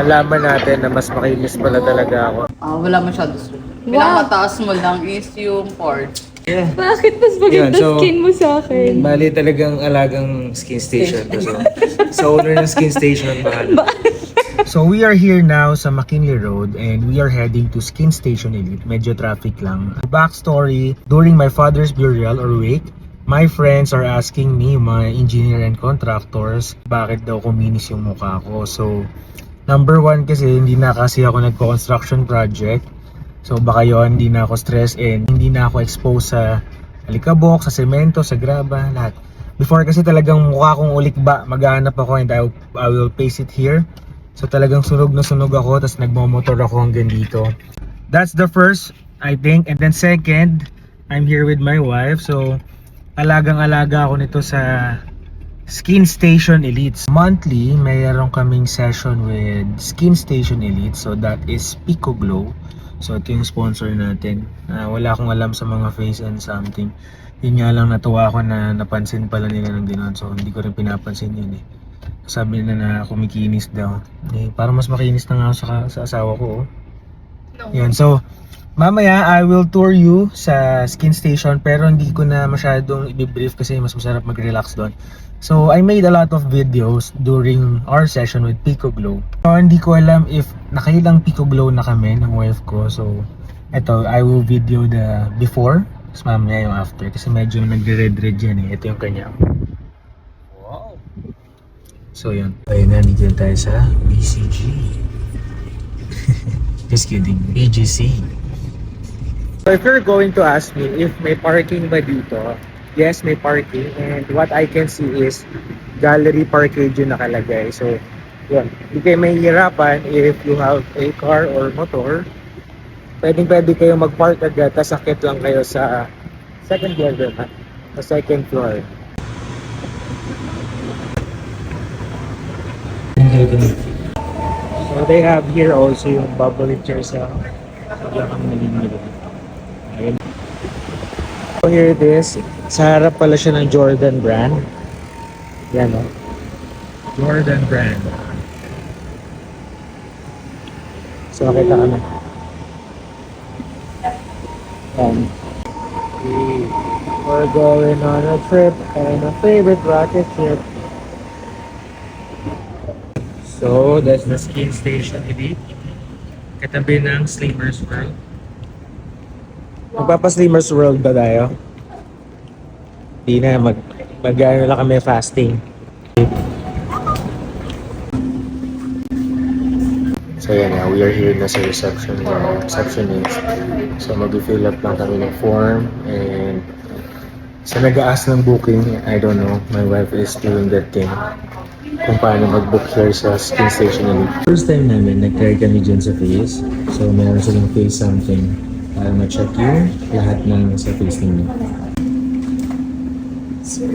nalaman natin na mas makinis pala talaga ako. Wala masyado. Pinakamataas mo lang is yung part. Yeah. Bakit mas maganda skin mo sa akin? Bali talagang alagang skin station to. So owner ng skin station, mahal. So we are here now sa McKinley Road and we are heading to Skin Station Elite. Medyo traffic lang. Backstory, during my father's burial or wake, my friends are asking me, mga engineer and contractors, bakit daw kuminis yung mukha ko. So, number one kasi hindi na kasi ako nagko-construction project. So baka yun, hindi na ako stress and hindi na ako exposed sa alikabok, sa semento, sa graba, lahat. Before kasi talagang mukha kong ulikba, maghahanap ako and I will paste it here. So talagang sunog na sunog ako, tapos nagmomotor ako hanggang dito. That's the first, I think. And then second, I'm here with my wife. So alagang-alaga ako nito sa Skin Station Elite. Monthly, mayroon kaming session with Skin Station Elite. So that is Pico Glow. So ito yung sponsor natin. Wala akong alam sa mga face and something. Yun nga lang, natuwa ako na napansin pala nila ng gano'n. So hindi ko rin pinapansin yun eh. Sabi nila na kumikinis daw. Eh, para mas makinis na nga ako sa asawa ko. Oh. No. Yun, so mamaya I will tour you sa Skin Station pero hindi ko na masyadong i-brief kasi mas masarap mag-relax doon. So I made a lot of videos during our session with Pico Glow. So hindi ko alam if nakailang Pico Glow na kami ng wife ko. So eto, I will video the before, tapos mamaya yung after kasi medyo nagre-red yan eh. Ito yung kanya. Wow! So yun. Ayun na, dito tayo sa BCG. Just kidding, BGC. So if you're going to ask me if may parking ba dito, yes, may parking. And what I can see is gallery parkage yung nakalagay. So, yun. Hindi kayo mahihirapan if you have a car or motor. Pwede kayo mag-park agad. Tapos sakit lang kayo sa second level, sa second floor. So, they have here also yung bubble chair sa kami nalilito. Ayun. So here it is. Sa harap pala siya ng Jordan brand. Yan o. Jordan brand. So nakita kami. We're going on a trip and a favorite rocket ship. So that's the Skin Station Elite. Katabi ng Slimmers World. Magpapa-Slimmers World ba tayo? Hindi na, mag-ano lang kami fasting. So yan na, we are here na sa receptionist. So mag-fill up lang kami ng form and sa nag-aas ng booking, I don't know, my wife is doing that thing kung paano mag-book here sa Skin Station Elite. First time namin, nag-try kami dyan sa face. So meron silang face something para ma-check yung lahat ng sa face ninyo.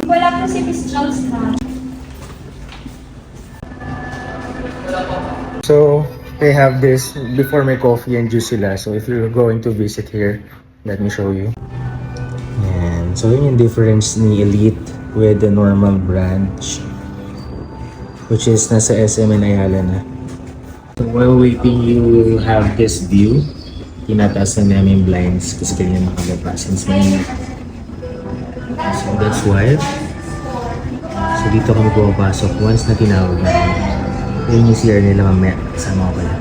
Wala po si Miss Jones na. So, they have this before may coffee and juice sila. So, if you're going to visit here, let me show you. And so, yun yung difference ni Elite with the normal branch, which is nasa SM and Ayala na. So, while waiting, you will have this view. Tinataas na namin blinds kasi ganyan makagapa since may. So that's why. So dito kami pumapasok once na tinawag namin. Yun yung CR nila mamaya. Kasama ko pala.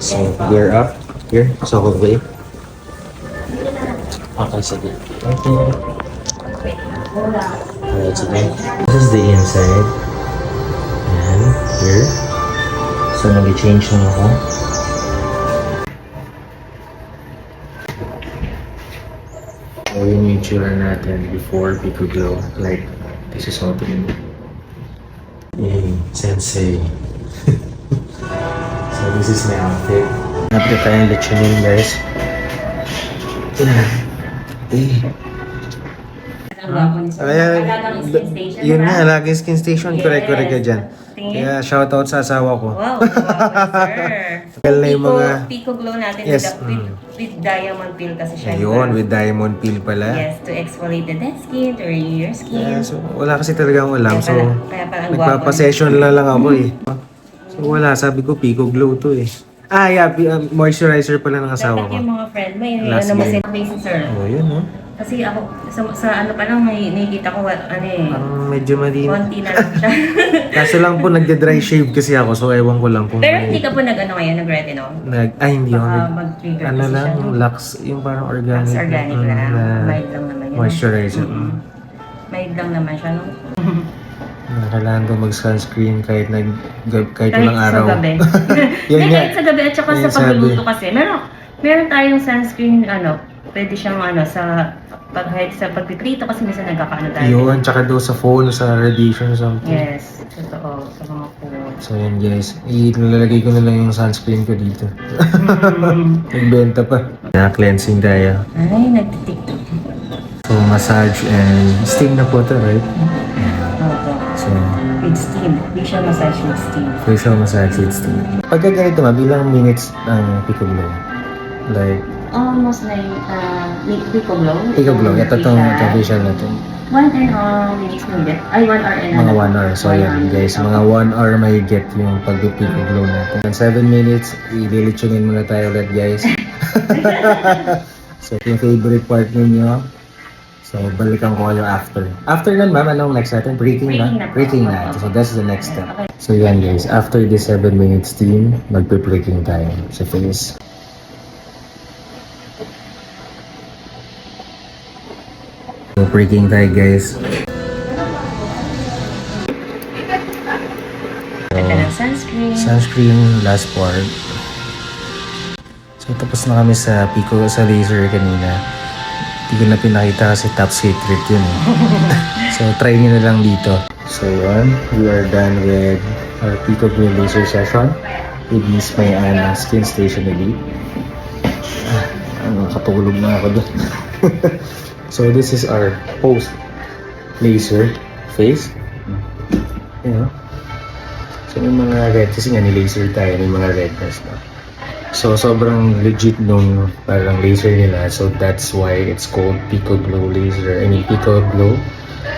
So we're up here. So okay. Okay, sige. Okay. Alright, sige. This is the inside. Ayan, here. So nag-change na ako. So yun yung itsura natin before Pico Glow. Like, this is something. Hey, sensei. So this is my outfit. Napit tayong lechonin, guys. Ayan, yun nga, laging Skin Station. Correct ka dyan. Kaya shoutout sa asawa ko. Wow, sir. Tagal na yung mga... Pico Glow natin Yes. with diamond peel kasi siya. Ayun, with diamond peel pala. Yes, to exfoliate the dead skin, to renew your skin. Yeah, so wala kasi talaga akong alam. So, Kaya pala ang nagpapa-session lang ako eh. So wala, sabi ko Pico Glow to eh. Ah, yeah, moisturizer pala ng asawa Dapat ko. yung mga friend mo, yung Last ano mo game. sa basic sir. Oh, yun no. Kasi ako, sa ano pa lang, may nakikita ko, ano eh, Parang medyo mali. konti na lang siya. Kaso lang po nagde-dry shave kasi ako, so ewan ko lang kung Pero hindi ka po nag-ano ngayon, nag-retinol? hindi ako Baka nag... mag-trigger Ano kasi lang, siya. yung Lux, yung parang organic. Mas organic na, lang. na Mild lang naman yun. moisturizer. Mild lang naman siya, no? Kailangan ko mag-sunscreen kahit Kahit walang araw. sa gabi. Yan Hindi, nga. kahit sa gabi at saka Yan sa sabi. pagluluto kasi. Meron tayong sunscreen, pwede siyang kahit sa pagpiprito kasi minsan nagkakaano tayo. Yun, tsaka daw sa phone, sa radiation or something. Yes, totoo. Sa mga food. So yan guys, ilalagay ko na lang yung sunscreen ko dito. Nagbenta pa. Na-cleansing tayo. Ay, nagtitiktok. So massage and steam na po ito, right? Opo. So, With steam. Facial massage with steam. facial massage with steam. Pagka ganito ma, bilang minutes ang Pico Glow? Like, Almost like Pico Glow. Pico Glow, ito itong facial natin. 1 and minutes needed. Ay, 1 hour and Mga 1 hour. So yan guys, mga 1 hour may get yung pag-Pico Glow natin. 7 minutes, ililitsunin muna tayo ulit guys. So yung favorite part ninyo. So balikan ko kayo after. After nun ma'am, anong next natin? Breaking na? Breaking na. So that's the next step. So yan guys, after this 7 minutes steam, magpe-breaking tayo sa face. So breaking tayo guys. Ganda ng sunscreen. Sunscreen, last part. So tapos na kami sa Pico, sa laser kanina. Hindi ko na pinakita kasi top secret yun eh. So try nyo na lang dito. So yun, we are done with our Pico Glow laser session with Miss Mayana Skin Station Elite. Nakatulog na ako doon. So this is our post laser face. You know? So may mga red, kasi nga ni-laser tayo, may mga redness na. So sobrang legit nung parang laser nila. So that's why it's called Pico Glow laser. I mean Pico Glow.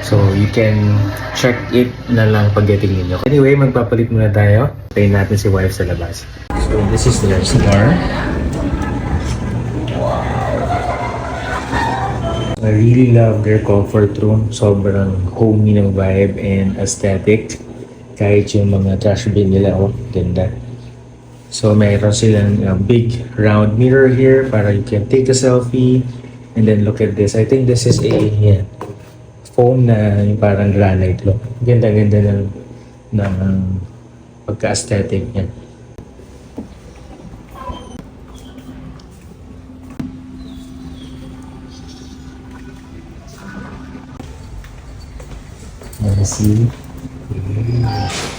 So you can check it na lang pagdating ninyo. Anyway, magpapalit muna tayo. Tayin natin si wife sa labas. So this is their star. I really love their comfort room. Sobrang homey ng vibe and aesthetic. Kahit yung mga trash bin nila, oh, ganda. So mayroon silang big round mirror here para you can take a selfie. And then look at this. I think this is a foam na yung parang granite look. Ganda-ganda ng pagka-aesthetic niya. Let's see.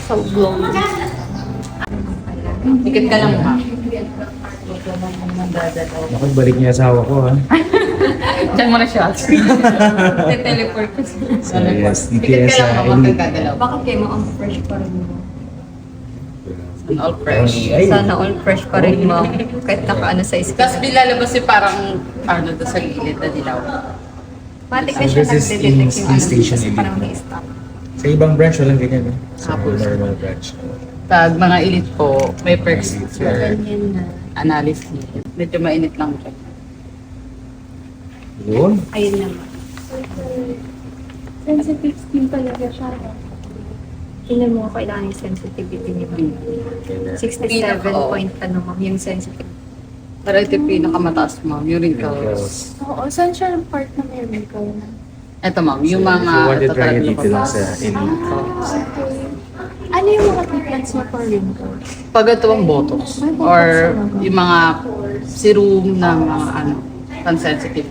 So glowing. Dikit ka lang ha. Nakabalik niya asawa ko ha. Diyan mo na siya. Te-teleport ka So yes, Dikit DPS ka lang sa ha, Elite. magkagalaw. Bakit kayo ang fresh pa rin mo? Sana all fresh. Sana all fresh pa rin mo. Kahit nakaano sa skin. Tapos bilalabas yung parang ano doon sa gilid na dilaw. Matik So na siya this is nagde-detect in yung Skin Station kasi Elite. parang may stock. Sa ibang branch, walang ganyan. Eh. Sa Tapos, normal branch. Pag mga elite po, may perks for Ganyan na. analysis. Medyo mainit lang siya. Yun. Ayun naman. Sensitive skin talaga siya. Tingnan mo kailangan yung sensitivity niya. 67 point ano ma'am, yung sensitive. Pero ito yung pinakamataas ma'am, yung wrinkles. Oo, saan siya yung part na may wrinkle na? Ito ma'am, yung So, mga... if you want to try it ito dito lang sa talaga Elite. Okay. Ano yung mga treatments mo for wrinkles? Pag ito ang botox. May botox Or talaga. yung mga serum na mga ano, pan-sensitive.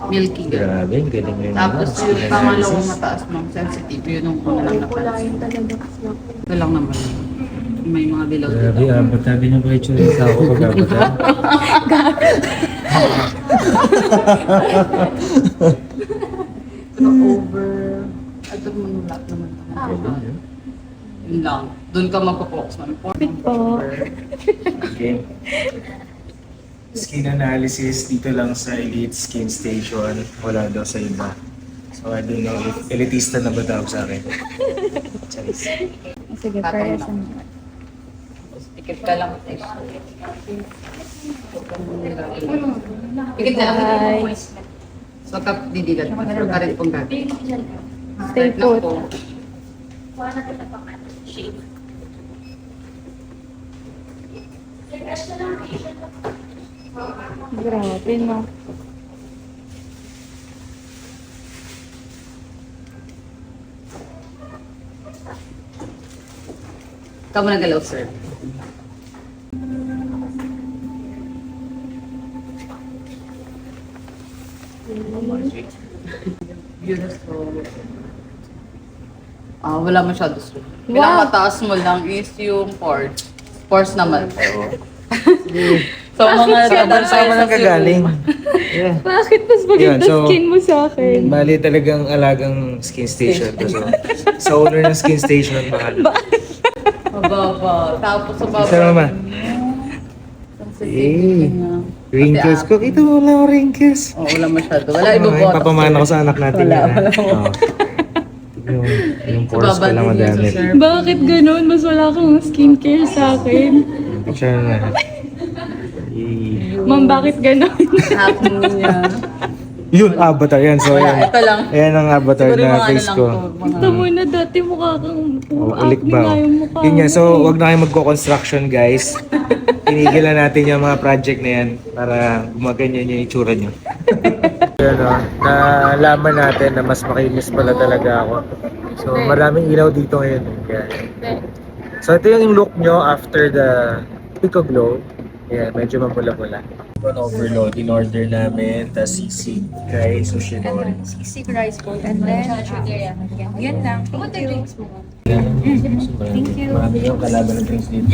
Milky girl. Grabe, ang galing rin. Tapos yung pangalawang mataas ma'am, sensitive. Yun yung una lang napansin. Kulayin talaga kasi ako. Ito lang naman. May mga Grabe, dilaw-dilaw. patabi na ba ito rin sa ako pagkabata? Pero over... Ito manulak naman. Yun lang. Doon ka magpo-focus ma'am. Po. Okay. Skin analysis dito lang sa Elite Skin Station. Wala daw sa iba. So I don't know if elitista na ba daw sa akin. Charis. Sige, parehas naman. Tikit ka lang. Tikit ka lang. So, didilat. So, karin pong gabi. Stay put. Grabe, no? Ikaw mo nagalaw, sir. Beautiful. Wala masyado, sir. Wow. Mataas mo lang is yung pores. Pores naman. So, mga Sa bansa mo nang kagaling. Yeah. Bakit mas maganda Yun, so- skin mo sa akin? Bali talagang alagang skin station to. So, sa owner ng skin station, bahala. mababa. Tapos sa baba. Isa naman. Eh, wrinkles ko. Kita mo wala akong wrinkles. Wala masyado. Wala Ay, ibobotox. papamana ko sa anak natin. Wala, yan, wala. ah. Oo. Yung pores ko lang madami. Bakit ganun? Mas wala kang skincare sa akin. Picture na. Ma'am, bakit ganun? Acne niya. Yun, avatar yan. So, Wala, yan. ito lang. Ayan ang avatar Siguro yung na mga face ano ko. lang to, mga- Ito mo na dati mukha kang Ulik acne ba? nga yung mukha Yun nga, mo so eh. wag na kayo magko-construction guys. Tinigilan natin yung mga project na yan para gumaganyan yung itsura nyo. Yun o, nalaman natin na mas makinis pala talaga ako. So maraming ilaw dito ngayon. Yan. So ito yung look nyo after the Pico Glow. Yeah, medyo mamula-mula. Overload in order namin, tas sisig, rice, sushi nori. Sisig rice bowl and then yan lang. Thank you. Thank you. Marami yung kalaban ng drinks dito.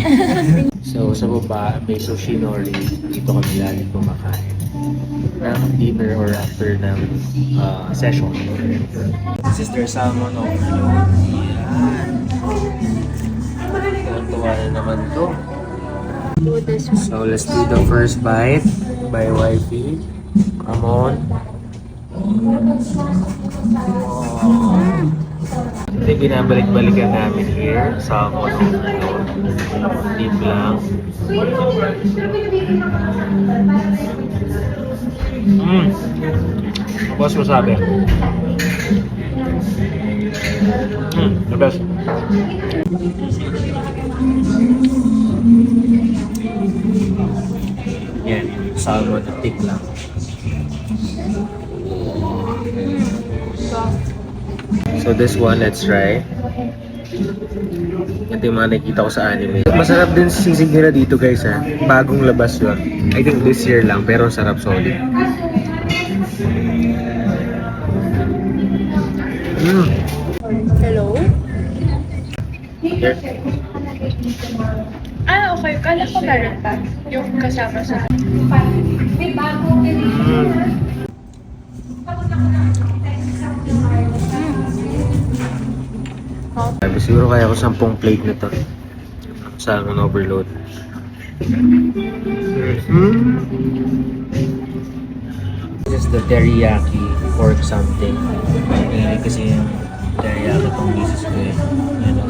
So sa baba, may sushi nori. Dito kami lagi kumakain. Dinner or after ng session. Sister Salmon overload. Yan. Tuwa na naman to. So let's do the first bite by wifey. Come on. Ito yung binabalik-balikan namin here. Salmon overload. Deep lang. Boss mo sabi. The best. Yan, salmon na thick lang. So this one, let's try. Ito yung mga nakikita ko sa anime. Masarap din sisig nila dito guys ha. Bagong labas yun. I think this year lang, pero sarap solid. Hello? Here. Okay. Kala ko meron pa. Yung kasama sa... Sabi, siguro kaya ko 10 plate na to. Salmon overload. This is the teriyaki pork something. Hindi kasi yung teriyaki pang misis ko eh. Ano.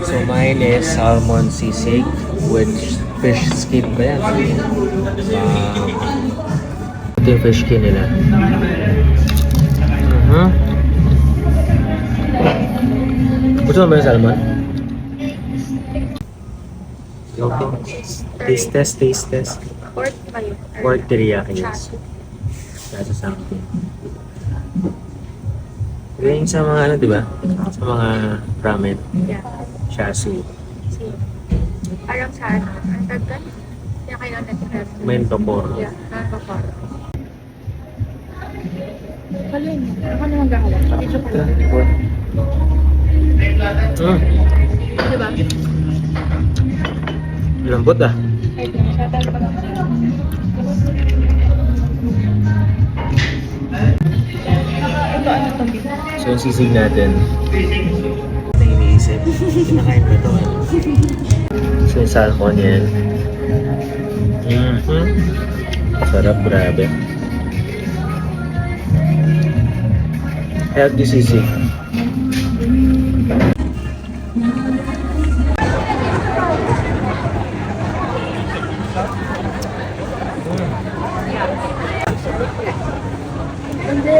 So mine is salmon sisig with fish skin ba yan? Ito yung fish skin nila. Gusto mo ba yung salmon? Okay. Taste test. Pork ba yun? Pork teriyaki, yes. That's something. Ganyan sa mga ano, di ba? Sa mga ramen. Yeah. Shasu. Parang sa ano? Ang tagal? Kaya kayo nag-prep. Mentokoro. Yeah. Nakakaparo. Kalin. Ako naman gahawak. Medyo kalin. Diba? Lambot ah. Shatan pa lang. Ito ano itong bito? So yung sisig natin. Ano yung iniisip? Kinakain ko ito. So yung salmon yan. Sarap, grabe. Healthy sisig. Hindi.